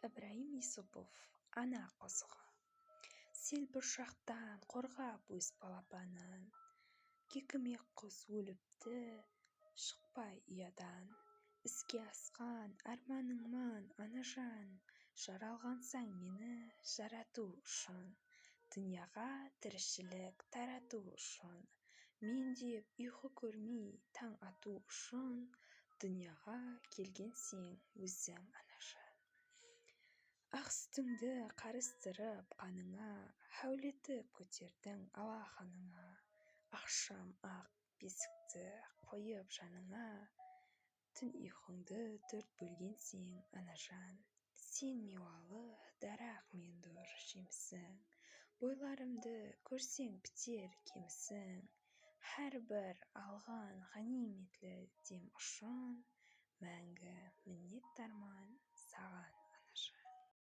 Ибраһим Юсупов «Ана козгы». Сел бұршақтан қорғап өз балапанын, кекімек құс өліпті, шықпай ұядан. Іске асқан арманыңман, анажан, жаралғансаң мені жарату үшін, дүнияға тіршілік тарату үшін, мен деп ұйқы көрмей таң ату үшін, дүнияға келгенсең өзің анажан. Ақ сүтіңді қарыстырып қаныңа, әулетіп көтердің алақаныңа, ақшам ақ бесікті қойып жаныңа, түн ұйқыңды төрт бөлгенсең анажан. Сен миуалы дарақ мен дұр жемісің, бойларымды көрсең бітер кемісің, әрбір алған ғаниметлі дем үшін мәңгі міннет арман.